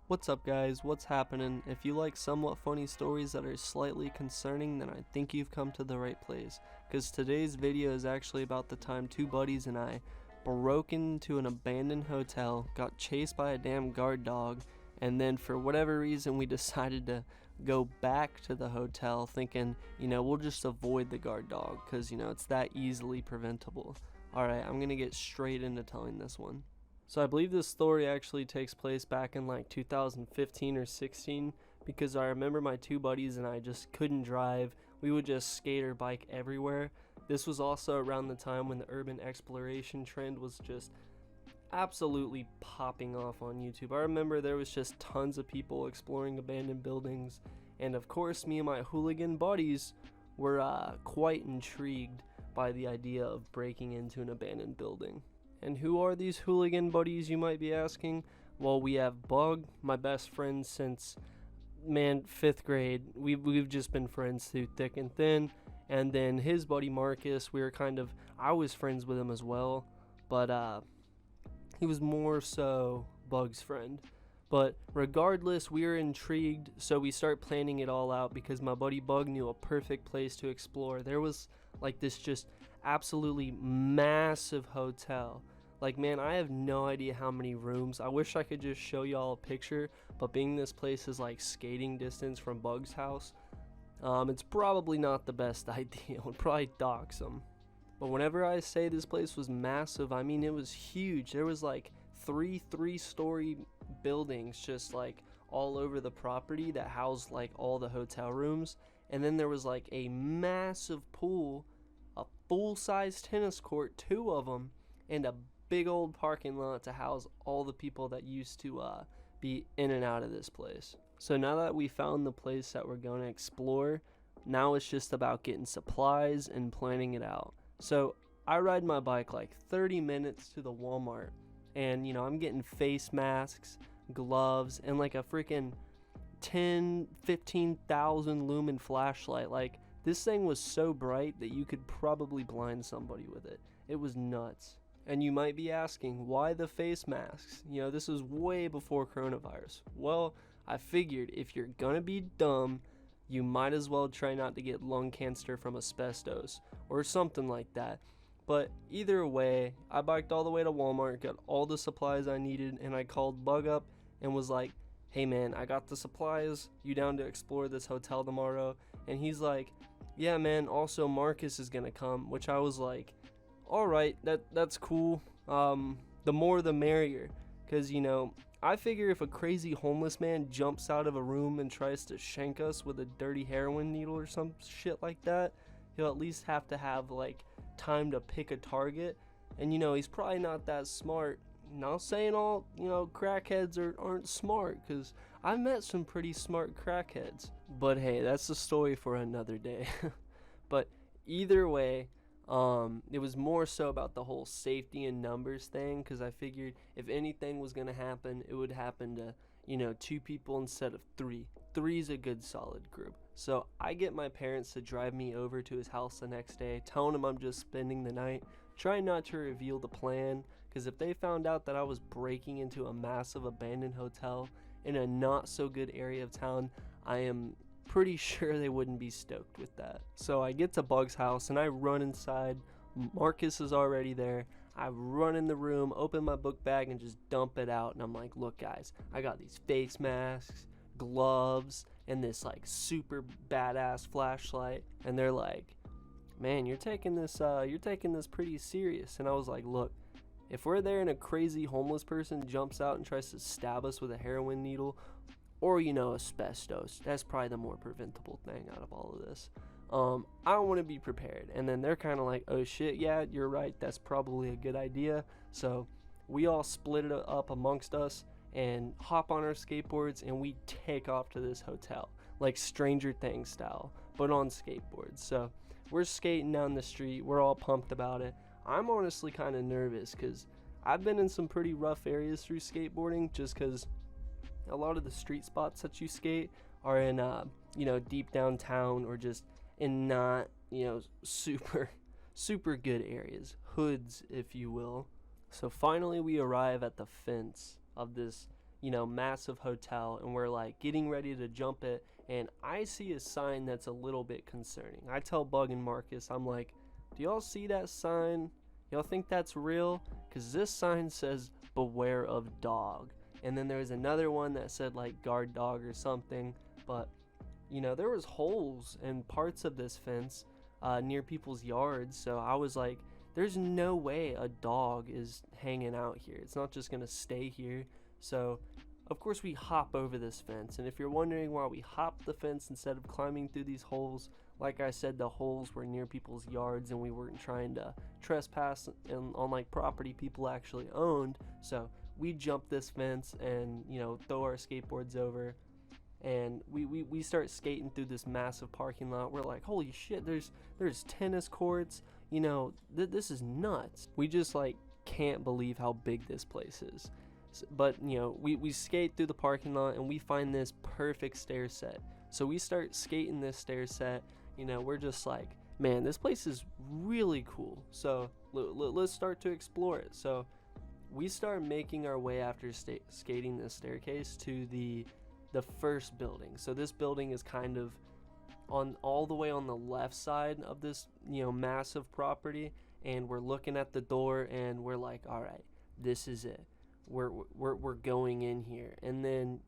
What's up guys, what's happening? If you like somewhat funny stories that are slightly concerning, then I think you've come to the right place, because today's video is actually about the time two buddies and I broke into an abandoned hotel, got chased by a damn guard dog, and then for whatever reason we decided to go back to the hotel thinking, we'll just avoid the guard dog, because it's that easily preventable. Alright, I'm gonna get straight into telling this one. So I believe this story actually takes place back in like 2015 or 16, because I remember my two buddies and I just couldn't drive. We would just skate or bike everywhere. This was also around the time when the urban exploration trend was just absolutely popping off on YouTube. I remember there was just tons of people exploring abandoned buildings, and of course me and my hooligan buddies were quite intrigued by the idea of breaking into an abandoned building. And who are these hooligan buddies, you might be asking? Well, we have Bug, my best friend since, 5th grade. We've just been friends through thick and thin. And then his buddy Marcus, I was friends with him as well, but he was more so Bug's friend. But regardless, we were intrigued, so we start planning it all out because my buddy Bug knew a perfect place to explore. There was like this just absolutely massive hotel. Like, man, I have no idea how many rooms. I wish I could just show y'all a picture, but being this place is like skating distance from Bug's house, it's probably not the best idea. It would probably dox him. But whenever I say this place was massive, I mean it was huge. There was like three-story buildings just like all over the property that housed like all the hotel rooms, and then there was like a massive pool, a full-size tennis court, two of them, and a big old parking lot to house all the people that used to be in and out of this place. So now that we found the place that we're going to explore, now it's just about getting supplies and planning it out. So I ride my bike like 30 minutes to the Walmart, and I'm getting face masks, gloves, and like a freaking 15,000 lumen flashlight. Like, this thing was so bright that you could probably blind somebody with it. It was nuts. And you might be asking, why the face masks? This was way before coronavirus. Well, I figured if you're gonna be dumb, you might as well try not to get lung cancer from asbestos or something like that. But either way, I biked all the way to Walmart, got all the supplies I needed, and I called Bug up and was like, hey man, I got the supplies, you down to explore this hotel tomorrow? And he's like, yeah man, also Marcus is gonna come, which I was like, alright, that's cool. The more the merrier, because I figure if a crazy homeless man jumps out of a room and tries to shank us with a dirty heroin needle or some shit like that, he'll at least have to have like time to pick a target. And he's probably not that smart. Not saying all crackheads aren't smart, because I've met some pretty smart crackheads, but hey, that's the story for another day. But either way, it was more so about the whole safety and numbers thing, because I figured if anything was going to happen, it would happen to two people instead of three. Three's a good solid group. So I get my parents to drive me over to his house the next day, telling him I'm just spending the night, trying not to reveal the plan, because if they found out that I was breaking into a massive abandoned hotel in a not so good area of town, I am pretty sure they wouldn't be stoked with that. So I get to Bug's house and I run inside. Marcus is already there. I run in the room, open my book bag, and just dump it out. And I'm like, look guys, I got these face masks, gloves, and this like super badass flashlight. And they're like, man, you're taking this pretty serious. And I was like, look, if we're there and a crazy homeless person jumps out and tries to stab us with a heroin needle, or asbestos, that's probably the more preventable thing out of all of this. I want to be prepared. And then they're kind of like, oh shit, yeah, you're right, that's probably a good idea. So we all split it up amongst us and hop on our skateboards, and we take off to this hotel, like Stranger Things style, but on skateboards. So we're skating down the street, we're all pumped about it. I'm honestly kind of nervous, because I've been in some pretty rough areas through skateboarding, just because a lot of the street spots that you skate are in deep downtown, or just in not super good areas, hoods if you will. So finally we arrive at the fence of this massive hotel, and we're like getting ready to jump it, and I see a sign that's a little bit concerning. I tell Bug and Marcus, I'm like, do y'all see that sign? Y'all think that's real? Because this sign says beware of dog. And then there's another one that said like guard dog or something. But, there was holes in parts of this fence near people's yards. So I was like, there's no way a dog is hanging out here. It's not just going to stay here. So, of course, we hop over this fence. And if you're wondering why we hopped the fence instead of climbing through these holes, like I said, the holes were near people's yards and we weren't trying to trespass on like property people actually owned. So we jump this fence and, throw our skateboards over. And we start skating through this massive parking lot. We're like, holy shit, there's tennis courts. This is nuts. We just like can't believe how big this place is. But we skate through the parking lot and we find this perfect stair set. So we start skating this stair set. We're just like, man, this place is really cool. So let's start to explore it. So we start making our way after skating this staircase to the first building. So this building is kind of all the way on the left side of this massive property, and we're looking at the door and we're like, all right, this is it. We're going in here. And then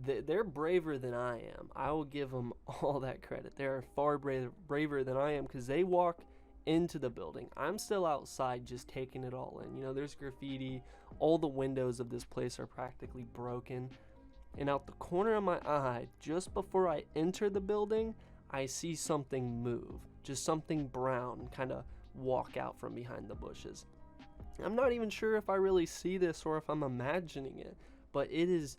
they're braver than I am. I will give them all that credit. They are far braver than I am, because they walk into the building. I'm still outside just taking it all in. There's graffiti. All the windows of this place are practically broken. And out the corner of my eye, just before I enter the building, I see something move. Just something brown kind of walk out from behind the bushes. I'm not even sure if I really see this or if I'm imagining it, but it is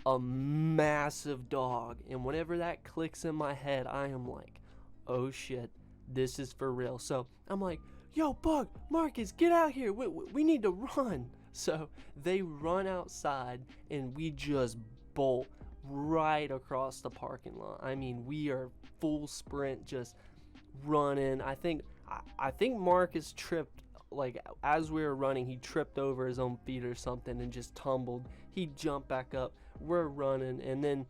a massive dog. And whenever that clicks in my head, I am like, oh shit, this is for real. So I'm like, yo, Bug, Marcus, get out here. We need to run. So they run outside and we just bolt right across the parking lot. I mean, we are full sprint, just running. I think Marcus tripped, like as we were running, he tripped over his own feet or something and just tumbled. He jumped back up. We're running, and then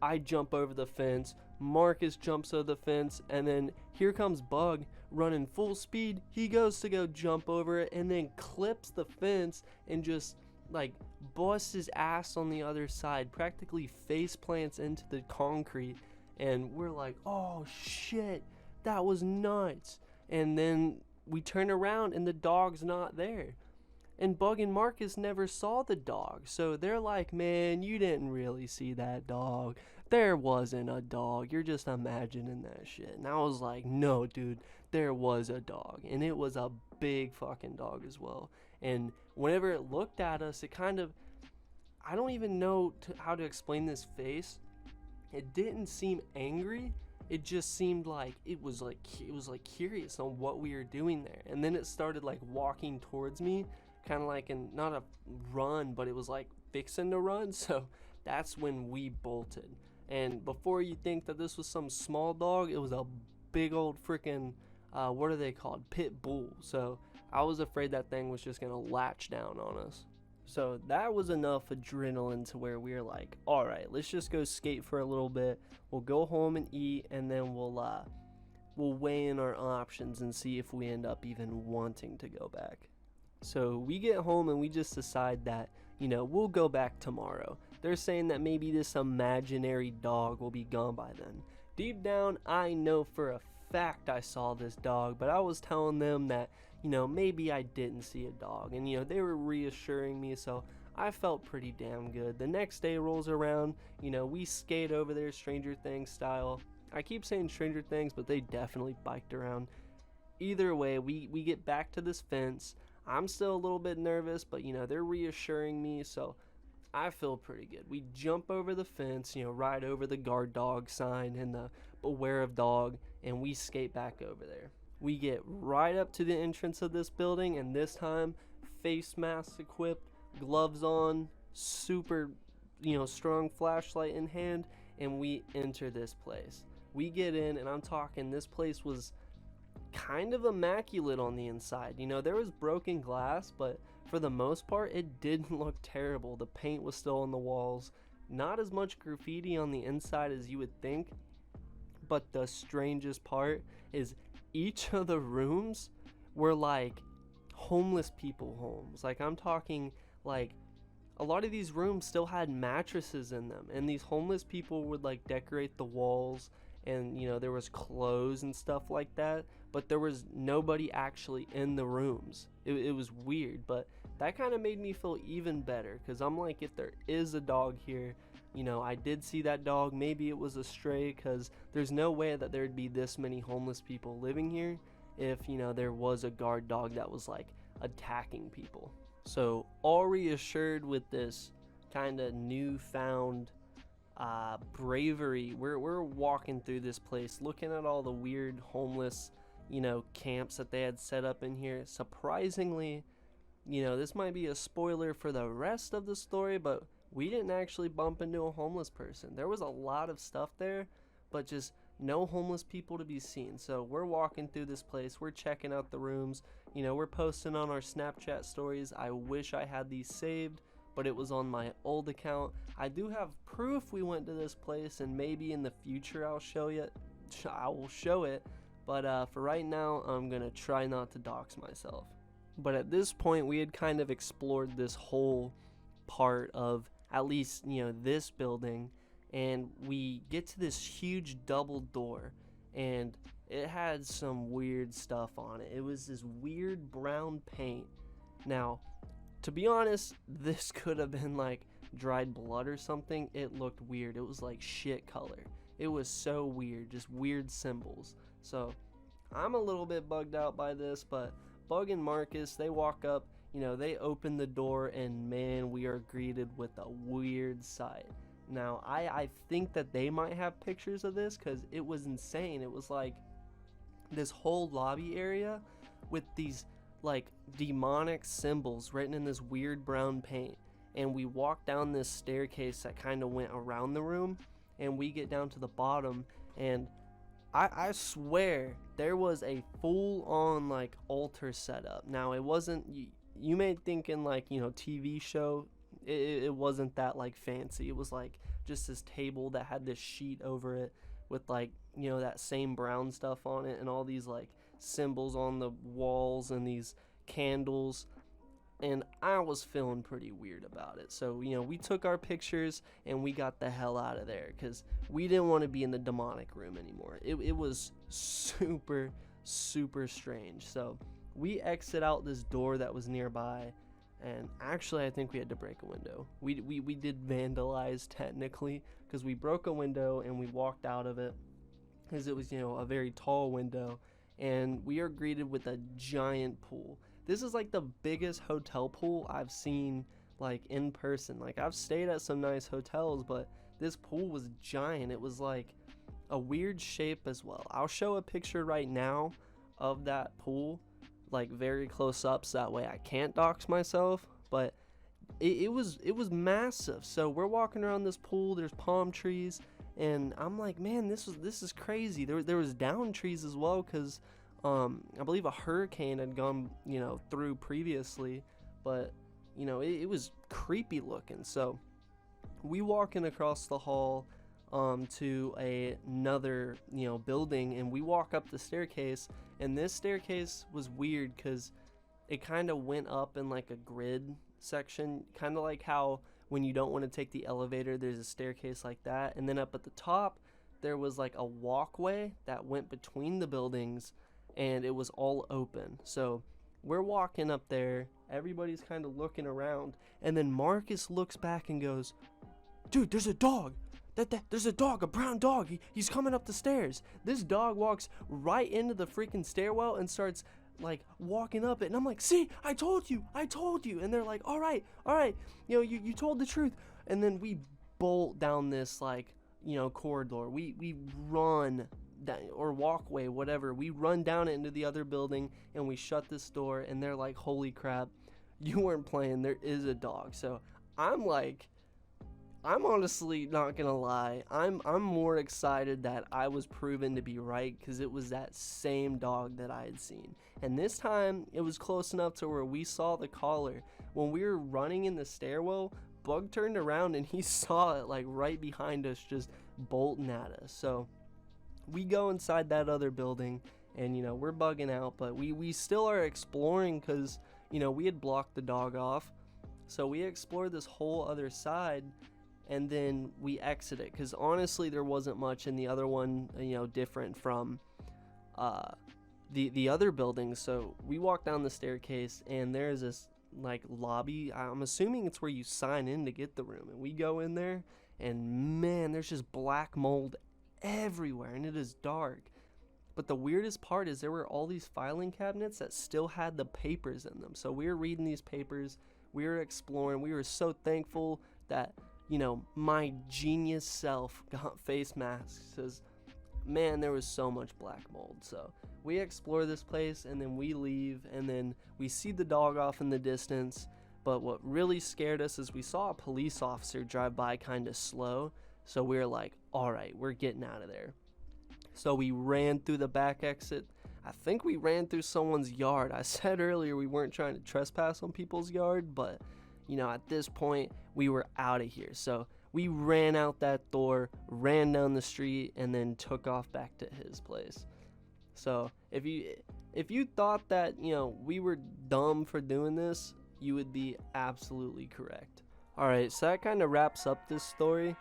I jump over the fence. Marcus jumps over the fence, and then here comes Bug running full speed. He goes to go jump over it and then clips the fence and just like busts his ass on the other side, practically face plants into the concrete. And we're like, oh shit, that was nuts. And then we turn around and the dog's not there. And Bug and Marcus never saw the dog. So they're like, man, you didn't really see that dog. There wasn't a dog. You're just imagining that shit. And I was like, no, dude, there was a dog. And it was a big fucking dog as well. And whenever it looked at us, it kind of, I don't even know how to explain this face. It didn't seem angry. It just seemed like it was like curious on what we were doing there. And then it started like walking towards me, kind of like not a run, but it was like fixing to run. So that's when we bolted. And before you think that this was some small dog, it was a big old freaking what are they called, pit bull. So I was afraid that thing was just gonna latch down on us. So that was enough adrenaline to where we were like, all right, let's just go skate for a little bit. We'll go home and eat, and then we'll weigh in our options and see if we end up even wanting to go back. So we get home and we just decide that, we'll go back tomorrow. They're saying that maybe this imaginary dog will be gone by then. Deep down, I know for a fact I saw this dog, but I was telling them that, maybe I didn't see a dog. And, they were reassuring me, so I felt pretty damn good. The next day rolls around, we skate over there Stranger Things style. I keep saying Stranger Things, but they definitely biked around. Either way, we get back to this fence. I'm still a little bit nervous, but, they're reassuring me, so I feel pretty good. We jump over the fence, ride over the guard dog sign and the beware of dog, and we skate back over there. We get right up to the entrance of this building, and this time, face masks equipped, gloves on, super, strong flashlight in hand, and we enter this place. We get in, and I'm talking, this place was kind of immaculate on the inside. There was broken glass, but for the most part, it didn't look terrible. The paint was still on the walls, not as much graffiti on the inside as you would think. But the strangest part is each of the rooms were like homeless people homes. Like, I'm talking, like, a lot of these rooms still had mattresses in them, and these homeless people would like decorate the walls, and there was clothes and stuff like that, but there was nobody actually in the rooms. It was weird, but that kind of made me feel even better, because I'm like, if there is a dog here, I did see that dog. Maybe it was a stray, because there's no way that there'd be this many homeless people living here if there was a guard dog that was like attacking people. So all reassured with this kind of newfound bravery, we're walking through this place, looking at all the weird homeless camps that they had set up in here. Surprisingly, this might be a spoiler for the rest of the story, but we didn't actually bump into a homeless person. There was a lot of stuff there, but just no homeless people to be seen. So we're walking through this place, we're checking out the rooms, we're posting on our Snapchat stories. I wish I had these saved, but it was on my old account. I do have proof we went to this place, and maybe in the future I will show it, but for right now, I'm gonna try not to dox myself. But at this point, we had kind of explored this whole part of at least this building, and we get to this huge double door, and it had some weird stuff on it. It was this weird brown paint. Now, to be honest, this could have been like dried blood or something. It looked weird. It was like shit color. It was so weird, just weird symbols. So I'm a little bit bugged out by this, but Bug and Marcus, they walk up, they open the door, and man, we are greeted with a weird sight. Now, I think that they might have pictures of this, because it was insane. It was like this whole lobby area with these like demonic symbols written in this weird brown paint, and we walked down this staircase that kind of went around the room, and we get down to the bottom, and I swear there was a full-on like altar setup. Now, it wasn't, you may think in like TV show, it wasn't that like fancy. It was like just this table that had this sheet over it with like that same brown stuff on it, and all these like symbols on the walls, and these candles, and I was feeling pretty weird about it. So we took our pictures and we got the hell out of there, because we didn't want to be in the demonic room anymore. It was super strange. So we exit out this door that was nearby, and actually I think we had to break a window. We did vandalize technically, because we broke a window and we walked out of it, because it was a very tall window, and we are greeted with a giant pool. This is like the biggest hotel pool I've seen like in person. Like, I've stayed at some nice hotels, but this pool was giant. It was like a weird shape as well. I'll show a picture right now of that pool, like very close up, so that way I can't dox myself, but it was massive. So we're walking around this pool, there's palm trees, and I'm like, man, this is crazy. There was down trees as well, because I believe a hurricane had gone through previously, but it was creepy looking. So we walking across the hall to another building, and we walk up the staircase, and this staircase was weird because it kind of went up in like a grid section, kind of like how when you don't want to take the elevator, there's a staircase like that, and then up at the top there was like a walkway that went between the buildings, and it was all open. So we're walking up there, everybody's kind of looking around, and then Marcus looks back and goes, dude, there's a dog. There's a dog, a brown dog. He's coming up the stairs. This dog walks right into the freaking stairwell and starts like walking up it, and I'm like, see, I told you. And they're like, all right, you told the truth. And then we bolt down this like corridor. We run down, or walkway, whatever. We run down it into the other building, and we shut this door, and they're like, holy crap, you weren't playing, there is a dog. So I'm like, I'm honestly not gonna lie. I'm more excited that I was proven to be right because it was that same dog that I had seen. And this time it was close enough to where we saw the collar. When we were running in the stairwell, Bug turned around and he saw it like right behind us just bolting at us. So we go inside that other building and we're bugging out, but we still are exploring because we had blocked the dog off. So we explored this whole other side and then we exit it because honestly there wasn't much in the other one different from the other buildings. So we walk down the staircase and there's this like lobby. I'm assuming it's where you sign in to get the room, and we go in there and man, there's just black mold everywhere and it is dark. But the weirdest part is there were all these filing cabinets that still had the papers in them. So we were reading these papers, we were exploring, we were so thankful that my genius self got face masks because man, there was so much black mold. So we explore this place and then we leave and then we see the dog off in the distance. But what really scared us is we saw a police officer drive by kind of slow. So we were like, all right, we're getting out of there. So we ran through the back exit. I think we ran through someone's yard. I said earlier we weren't trying to trespass on people's yard, but at this point we were out of here. So we ran out that door, ran down the street, and then took off back to his place. So if you thought that we were dumb for doing this, you would be absolutely correct. Alright, so that kind of wraps up this story.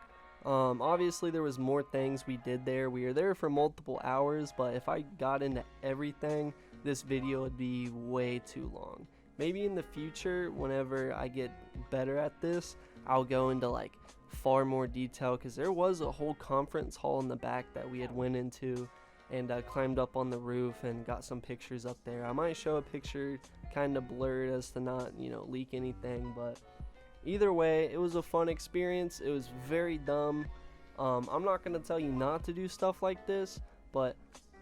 Obviously there was more things we did there. We were there for multiple hours, but if I got into everything, this video would be way too long. Maybe in the future, whenever I get better at this, I'll go into like far more detail, because there was a whole conference hall in the back that we had went into and climbed up on the roof and got some pictures up there. I might show a picture kind of blurred as to not leak anything, but either way, it was a fun experience. It was very dumb. I'm not going to tell you not to do stuff like this, but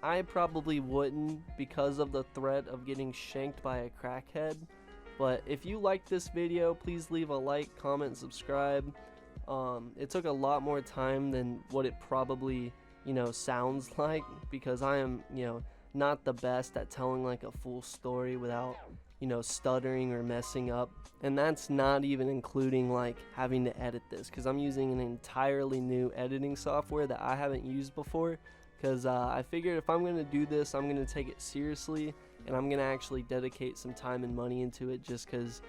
I probably wouldn't because of the threat of getting shanked by a crackhead. But if you like this video, please leave a like, comment, subscribe. It took a lot more time than what it probably sounds like, because I am not the best at telling like a full story without stuttering or messing up. And that's not even including like having to edit this, because I'm using an entirely new editing software that I haven't used before, because I figured if I'm going to do this, I'm going to take it seriously and I'm going to actually dedicate some time and money into it, just because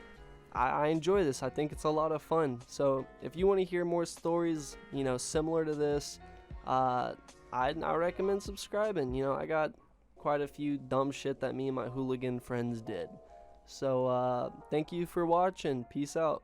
I enjoy this. I think it's a lot of fun. So if you want to hear more stories similar to this, I recommend subscribing. I got quite a few dumb shit that me and my hooligan friends did. So thank you for watching. Peace out.